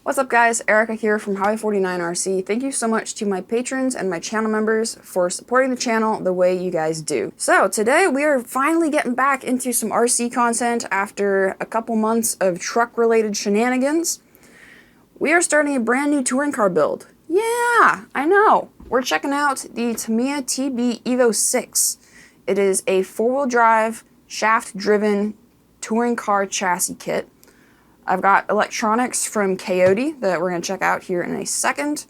What's up guys, Erica here from Highway 49 RC. Thank you so much to my patrons and my channel members for supporting the channel the way you guys do. So today we are finally getting back into some RC content after a couple months of truck related shenanigans. We are starting a brand new touring car build. Yeah, I know. We're checking out the Tamiya TB EVO 6. It is a four-wheel drive, shaft driven touring car chassis kit. I've got electronics from LiQWYD that we're going to check out here in a second,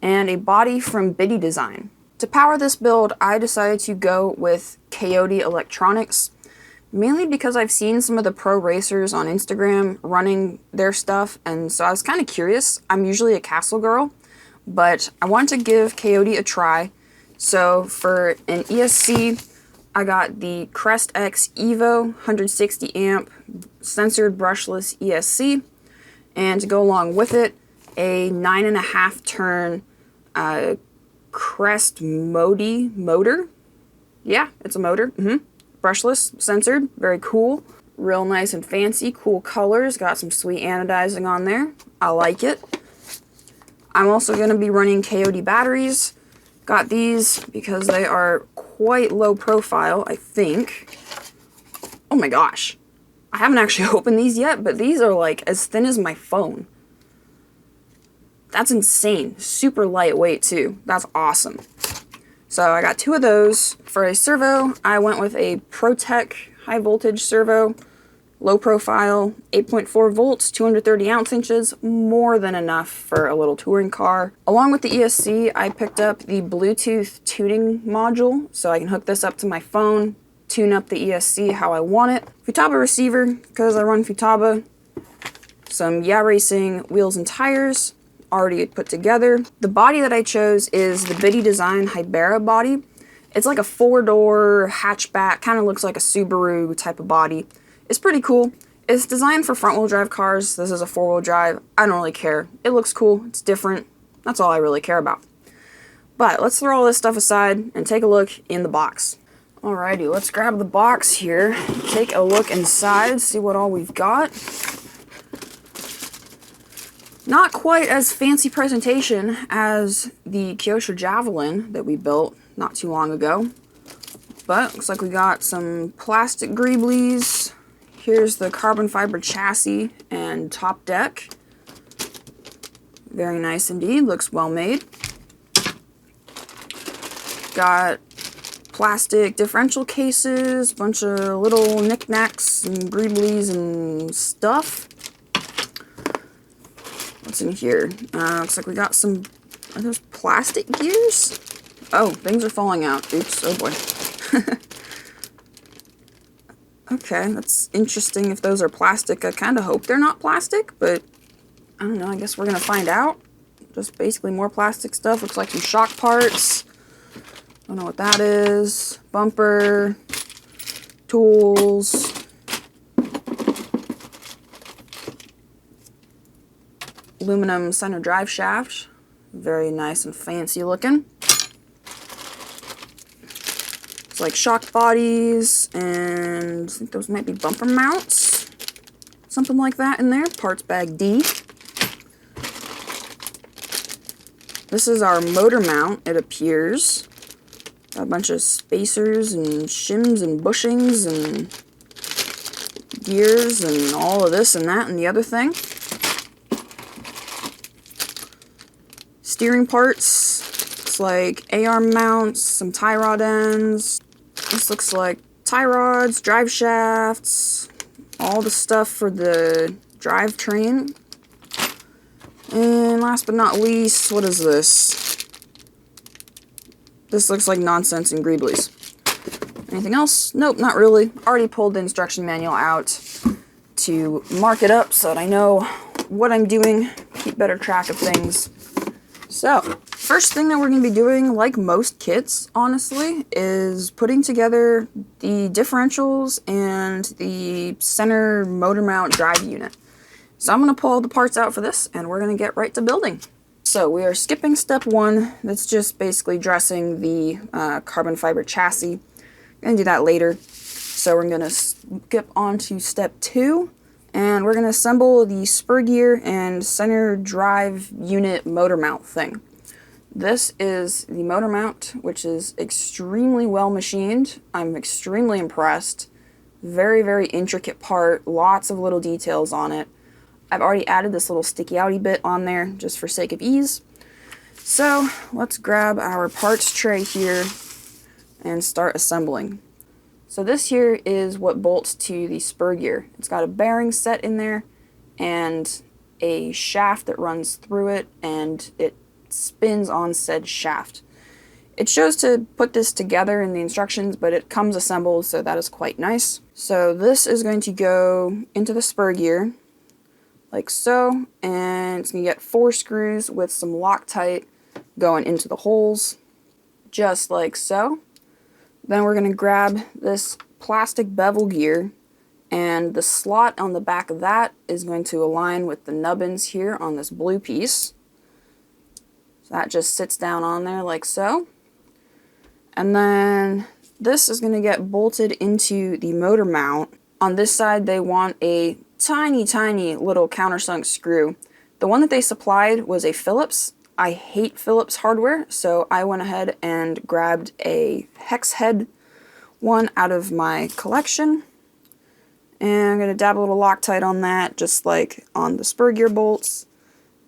and a body from Biddy Design. To power this build, I decided to go with LiQWYD electronics, mainly because I've seen some of the pro racers on Instagram running their stuff, and so I was kind of curious. I'm usually a Castle girl, but I wanted to give LiQWYD a try. So for an ESC, I got the Crest X EVO 160 amp censored brushless ESC, and to go along with it, a 9.5 turn Crest Modi motor. Yeah, it's a motor. Brushless, censored, very cool. Real nice and fancy, cool colors. Got some sweet anodizing on there. I like it. I'm also going to be running LiQWYD batteries. Got these because they are quite low profile, I think. Oh my gosh. I haven't actually opened these yet, but these are like as thin as my phone. That's insane. Super lightweight too. That's awesome. So I got two of those. For a servo, I went with a ProTech high voltage servo. Low profile, 8.4 volts, 230 ounce inches, more than enough for a little touring car. Along with the ESC, I picked up the Bluetooth tuning module, so I can hook this up to my phone, tune up the ESC how I want it. Futaba receiver, because I run Futaba. Some Yeah Racing wheels and tires, already put together. The body that I chose is the Biddy Design Hybera body. It's like a four-door hatchback, kind of looks like a Subaru type of body. It's pretty cool. It's designed for front-wheel drive cars. This is a four-wheel drive. I don't really care. It looks cool. It's different. That's all I really care about. But let's throw all this stuff aside and take a look in the box. Alrighty, let's grab the box here, take a look inside, see what all we've got. Not quite as fancy presentation as the Kyosho Javelin that we built not too long ago. But looks like we got some plastic greeblies. Here's the carbon fiber chassis and top deck. Very nice indeed, looks well made. Got plastic differential cases, bunch of little knickknacks and greeblies and stuff. What's in here? Looks like we got some, are those plastic gears? Oh, things are falling out. Oops, oh boy. Okay, that's interesting if those are plastic. I kind of hope they're not plastic, but I don't know, I guess we're going to find out. Just basically more plastic stuff. Looks like some shock parts. Don't know what that is. Bumper. Tools. Aluminum center drive shaft. Very nice and fancy looking. It's like shock bodies, and I think those might be bumper mounts. Something like that in there. Parts bag D. This is our motor mount, it appears. Got a bunch of spacers and shims and bushings and gears and all of this and that and the other thing. Steering parts. Looks like A-arm mounts, some tie rod ends. This looks like tie rods, drive shafts, all the stuff for the drivetrain. And last but not least, what is this? This looks like nonsense and greeblies. Anything else? Nope, not really. Already pulled the instruction manual out to mark it up so that I know what I'm doing, keep better track of things. So, first thing that we're going to be doing, like most kits, honestly, is putting together the differentials and the center motor mount drive unit. So I'm going to pull all the parts out for this, and we're going to get right to building. So we are skipping step one. That's just basically dressing the carbon fiber chassis. I'm going to do that later. So we're going to skip on to step two And we're going to assemble the spur gear and center drive unit motor mount thing. This is the motor mount, which is extremely well machined. I'm extremely impressed. Very, very intricate part, lots of little details on it. I've already added this little sticky outy bit on there just for sake of ease. So let's grab our parts tray here and start assembling. So this here is what bolts to the spur gear. It's got a bearing set in there and a shaft that runs through it, and it spins on said shaft. It shows to put this together in the instructions, but it comes assembled, so that is quite nice. So this is going to go into the spur gear like so, and it's going to get 4 screws with some Loctite going into the holes just like so. Then we're going to grab this plastic bevel gear, and the slot on the back of that is going to align with the nubbins here on this blue piece. So that just sits down on there like so. And then this is going to get bolted into the motor mount. On this side they want a tiny, tiny little countersunk screw. The one that they supplied was a Phillips. I hate Phillips hardware, so I went ahead and grabbed a hex head one out of my collection. And I'm going to dab a little Loctite on that, just like on the spur gear bolts,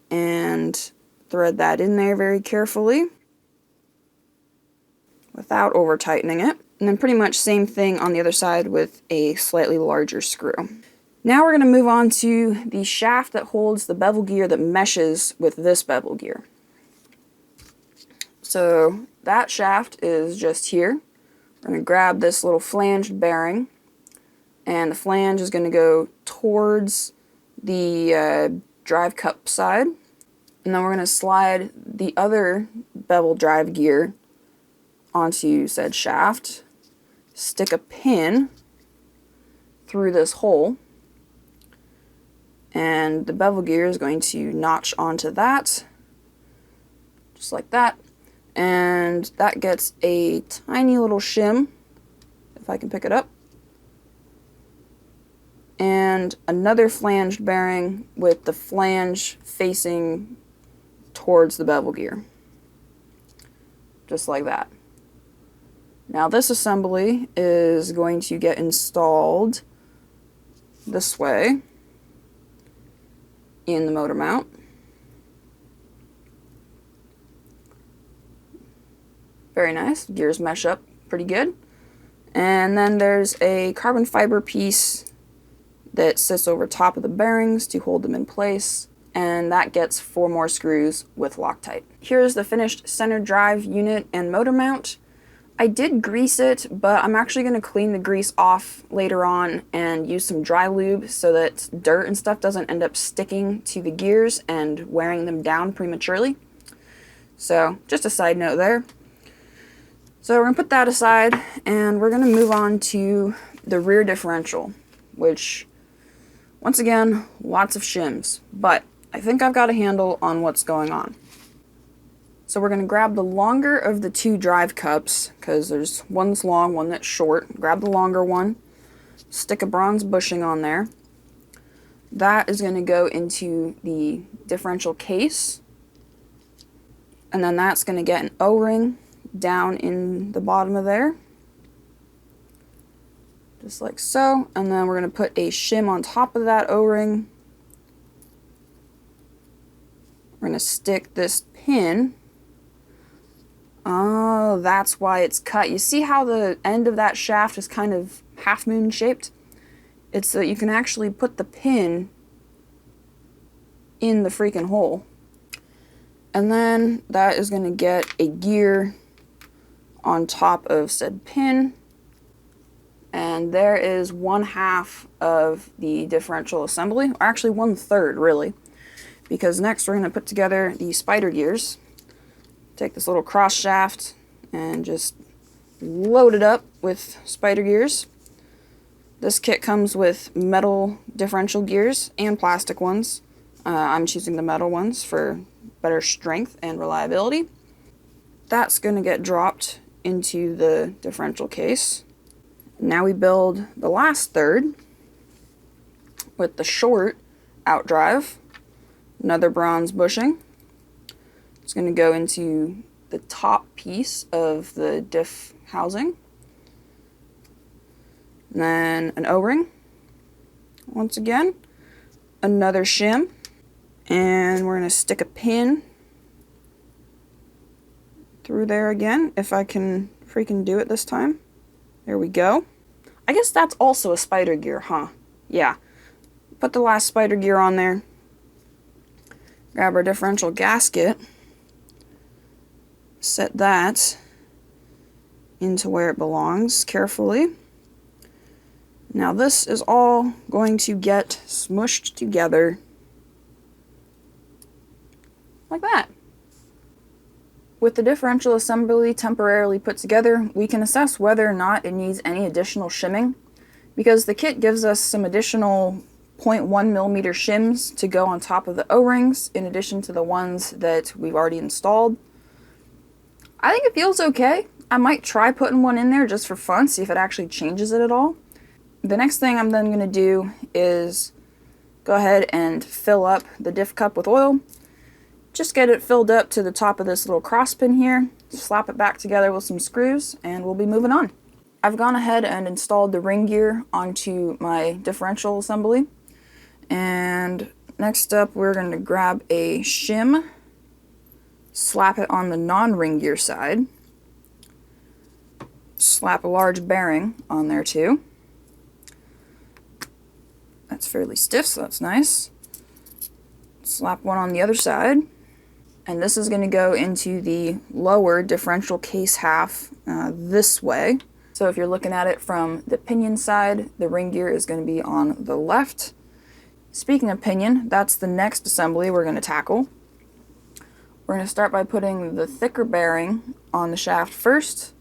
and thread that in there very carefully without over tightening it. And then pretty much same thing on the other side with a slightly larger screw. Now we're going to move on to the shaft that holds the bevel gear that meshes with this bevel gear. So that shaft is just here. We're going to grab this little flanged bearing, and the flange is going to go towards the drive cup side. And then we're going to slide the other bevel drive gear onto said shaft, stick a pin through this hole, and the bevel gear is going to notch onto that, just like that. And that gets a tiny little shim, if I can pick it up, and another flanged bearing with the flange facing towards the bevel gear, just like that. Now this assembly is going to get installed this way in the motor mount. Very nice. Gears mesh up pretty good. And then there's a carbon fiber piece that sits over top of the bearings to hold them in place, and that gets 4 more screws with Loctite. Here's the finished center drive unit and motor mount. I did grease it, but I'm actually going to clean the grease off later on and use some dry lube so that dirt and stuff doesn't end up sticking to the gears and wearing them down prematurely. So just a side note there. So we're going to put that aside, and we're going to move on to the rear differential, which, once again, lots of shims, but I think I've got a handle on what's going on. So we're going to grab the longer of the 2 drive cups, because there's one that's long, one that's short. Grab the longer one, stick a bronze bushing on there. That is going to go into the differential case, and then that's going to get an O-ring down in the bottom of there, just like so. And then we're going to put a shim on top of that O-ring. We're going to stick this pin. Oh, that's why it's cut. You see how the end of that shaft is kind of half moon shaped? It's so that you can actually put the pin in the freaking hole. And then that is going to get a gear on top of said pin, and there is 1/2 of the differential assembly, or actually 1/3 really, because next we're going to put together the spider gears. Take this little cross shaft and just load it up with spider gears. This kit comes with metal differential gears and plastic ones. I'm choosing the metal ones for better strength and reliability. That's going to get dropped into the differential case. Now we build the last third, with the short outdrive, another bronze bushing. It's going to go into the top piece of the diff housing. And then an O-ring. Once again, another shim. And we're going to stick a pin through there again, if I can freaking do it this time. There we go. I guess that's also a spider gear, huh? Yeah. Put the last spider gear on there. Grab our differential gasket. Set that into where it belongs carefully. Now this is all going to get smushed together like that. With the differential assembly temporarily put together, we can assess whether or not it needs any additional shimming, because the kit gives us some additional 0.1mm shims to go on top of the O-rings, in addition to the ones that we've already installed. I think it feels okay. I might try putting one in there just for fun, see if it actually changes it at all. The next thing I'm then going to do is go ahead and fill up the diff cup with oil. Just get it filled up to the top of this little cross pin here, slap it back together with some screws, and we'll be moving on. I've gone ahead and installed the ring gear onto my differential assembly. And next up, we're going to grab a shim, slap it on the non-ring gear side, slap a large bearing on there too. That's fairly stiff, so that's nice. Slap one on the other side. And this is going to go into the lower differential case half this way. So if you're looking at it from the pinion side, the ring gear is going to be on the left. Speaking of pinion, that's the next assembly we're going to tackle. We're going to start by putting the thicker bearing on the shaft first.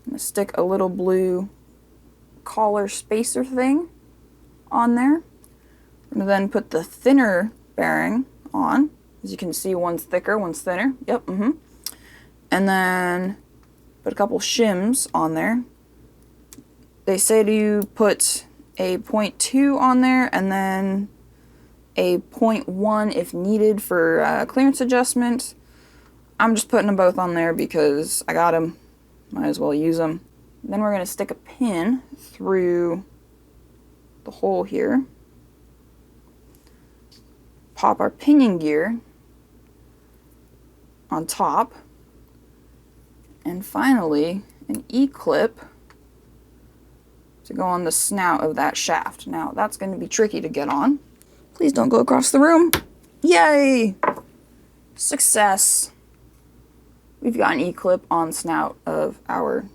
I'm going to stick a little blue collar spacer thing on there. I'm going to then put the thinner bearing on. As you can see, one's thicker, one's thinner. Yep, And then put a couple shims on there. They say to put a 0.2 on there and then a 0.1 if needed for clearance adjustment. I'm just putting them both on there because I got them. Might as well use them. Then we're going to stick a pin through the hole here. Pop our pinion gear on top, and finally an E-clip to go on the snout of that shaft. Now that's going to be tricky to get on. Please don't go across the room. Yay! Success! We've got an E-clip on the snout of our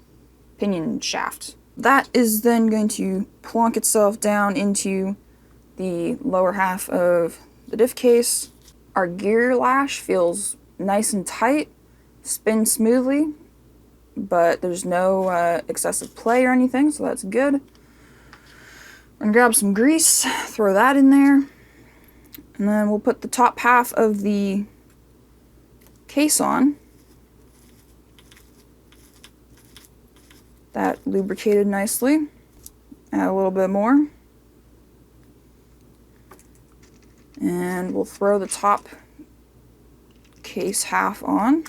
pinion shaft. That is then going to plonk itself down into the lower half of the diff case. Our gear lash feels nice and tight, spins smoothly, but there's no excessive play or anything, so that's good. We're gonna grab some grease, throw that in there, and then we'll put the top half of the case on. That lubricated nicely. Add a little bit more. And we'll throw the top case half on.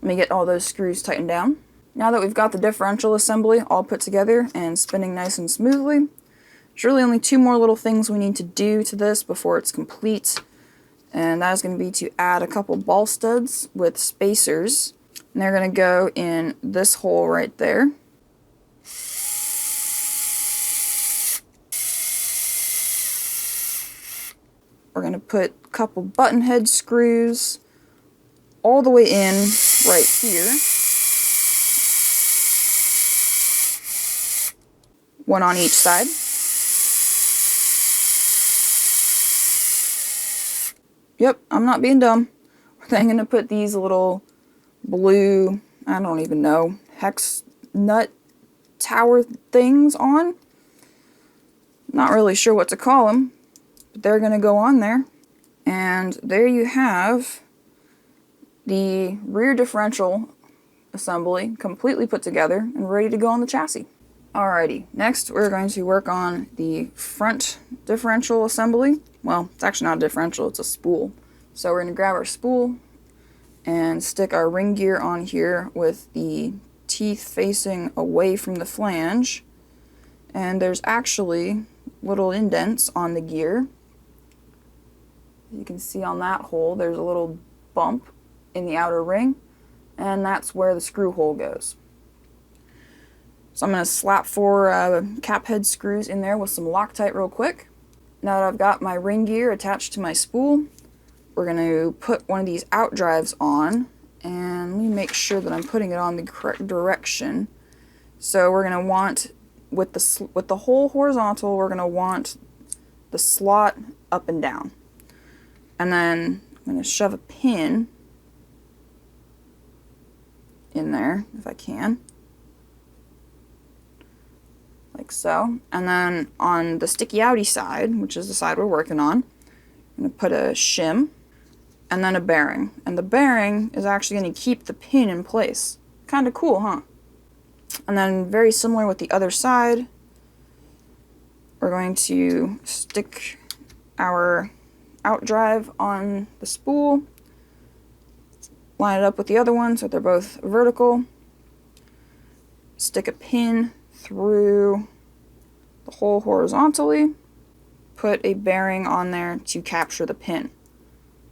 Let me get all those screws tightened down. Now that we've got the differential assembly all put together and spinning nice and smoothly, there's really only two more little things we need to do to this before it's complete. And that is going to be to add a couple ball studs with spacers. And they're going to go in this hole right there. We're going to put a couple button head screws all the way in right here. One on each side. Yep, I'm not being dumb. Then I'm going to put these little blue, I don't even know, hex nut tower things on. Not really sure what to call them. But they're going to go on there. And there you have the rear differential assembly completely put together and ready to go on the chassis. Alrighty, next we're going to work on the front differential assembly. Well, it's actually not a differential, it's a spool. So we're going to grab our spool and stick our ring gear on here with the teeth facing away from the flange. And there's actually little indents on the gear. You can see on that hole there's a little bump in the outer ring, and that's where the screw hole goes. So I'm going to slap 4 cap head screws in there with some Loctite real quick. Now that I've got my ring gear attached to my spool, we're going to put one of these out drives on, and let me make sure that I'm putting it on the correct direction. So we're going to want, with the hole horizontal, we're going to want the slot up and down. And then I'm going to shove a pin in there, if I can. Like so. And then on the sticky outy side, which is the side we're working on, I'm going to put a shim and then a bearing. And the bearing is actually going to keep the pin in place. Kind of cool, huh? And then very similar with the other side, we're going to stick our out drive on the spool, line it up with the other one so they're both vertical, stick a pin through the hole horizontally, put a bearing on there to capture the pin.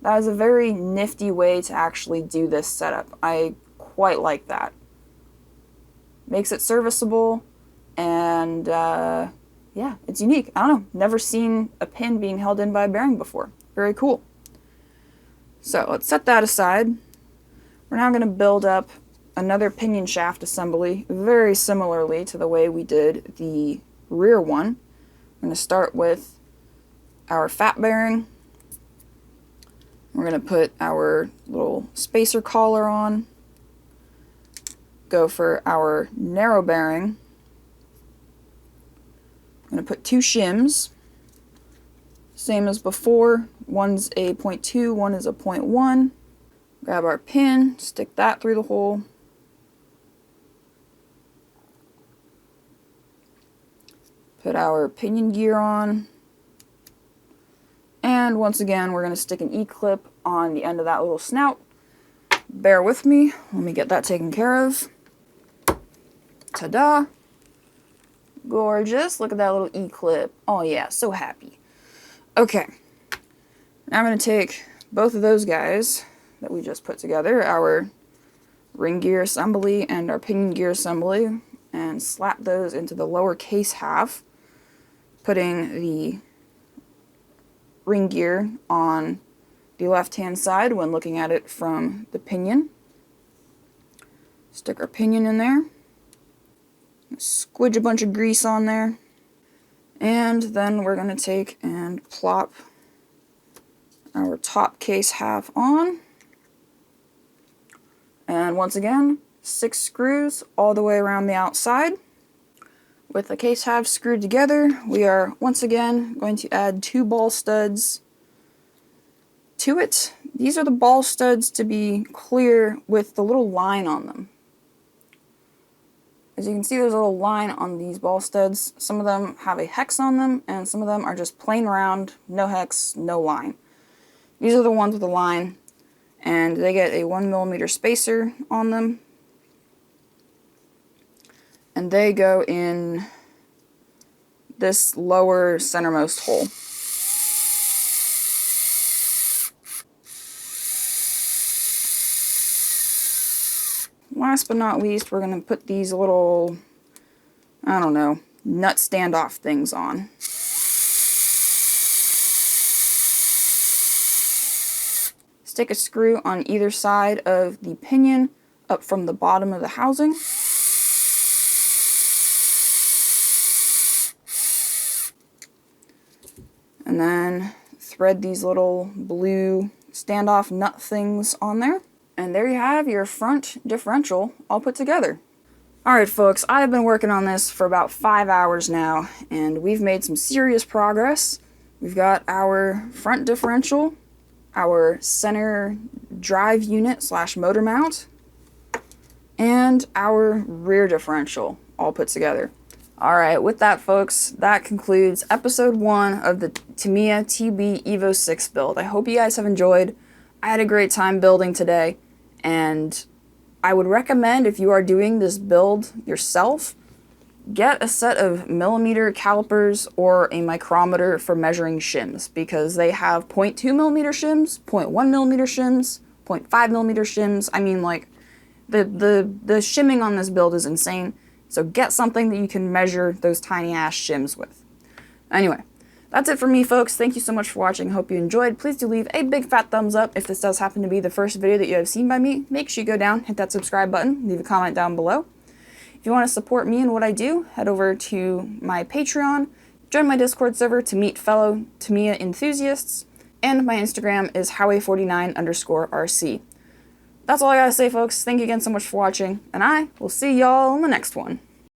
That is a very nifty way to actually do this setup. I quite like that. Makes it serviceable, and yeah, it's unique. I don't know, never seen a pin being held in by a bearing before. Very cool. So let's set that aside. We're now going to build up another pinion shaft assembly very similarly to the way we did the rear one. I'm going to start with our fat bearing. We're going to put our little spacer collar on. Go for our narrow bearing. I'm going to put 2 shims. Same as before. One's a 0.2, one is a 0.1. Grab our pin, stick that through the hole. Put our pinion gear on. And once again, we're going to stick an E-clip on the end of that little snout. Bear with me. Let me get that taken care of. Ta-da! Gorgeous. Look at that little E-clip. Oh yeah, so happy. Okay. Now I'm going to take both of those guys that we just put together, our ring gear assembly and our pinion gear assembly, and slap those into the lower case half, putting the ring gear on the left-hand side when looking at it from the pinion. Stick our pinion in there. Squidge a bunch of grease on there. And then we're going to take and plop our top case half on. And once again, 6 screws all the way around the outside. With the case half screwed together, we are once again going to add 2 ball studs to it. These are the ball studs, to be clear, with the little line on them. As you can see, there's a little line on these ball studs. Some of them have a hex on them, and some of them are just plain round, no hex, no line. These are the ones with the line, and they get a 1mm spacer on them. And they go in this lower centermost hole. Last but not least, we're going to put these little, I don't know, nut standoff things on. Stick a screw on either side of the pinion up from the bottom of the housing. And then thread these little blue standoff nut things on there. And there you have your front differential all put together. Alright folks, I've been working on this for about 5 hours now, and we've made some serious progress. We've got our front differential, our center drive unit / motor mount, and our rear differential all put together. Alright, with that folks, that concludes episode 1 of the Tamiya TB EVO 6 build. I hope you guys have enjoyed. I had a great time building today, and I would recommend, if you are doing this build yourself, get a set of millimeter calipers or a micrometer for measuring shims, because they have 0.2 millimeter shims, 0.1 millimeter shims, 0.5 millimeter shims. I mean, like, the shimming on this build is insane. So get something that you can measure those tiny ass shims with. Anyway, that's it for me, folks. Thank you so much for watching. Hope you enjoyed. Please do leave a big fat thumbs up if this does happen to be the first video that you have seen by me. Make sure you go down, hit that subscribe button, leave a comment down below. If you want to support me and what I do, head over to my Patreon, join my Discord server to meet fellow Tamiya enthusiasts, and my Instagram is Howie49_RC. That's all I gotta say, folks. Thank you again so much for watching, and I will see y'all in the next one.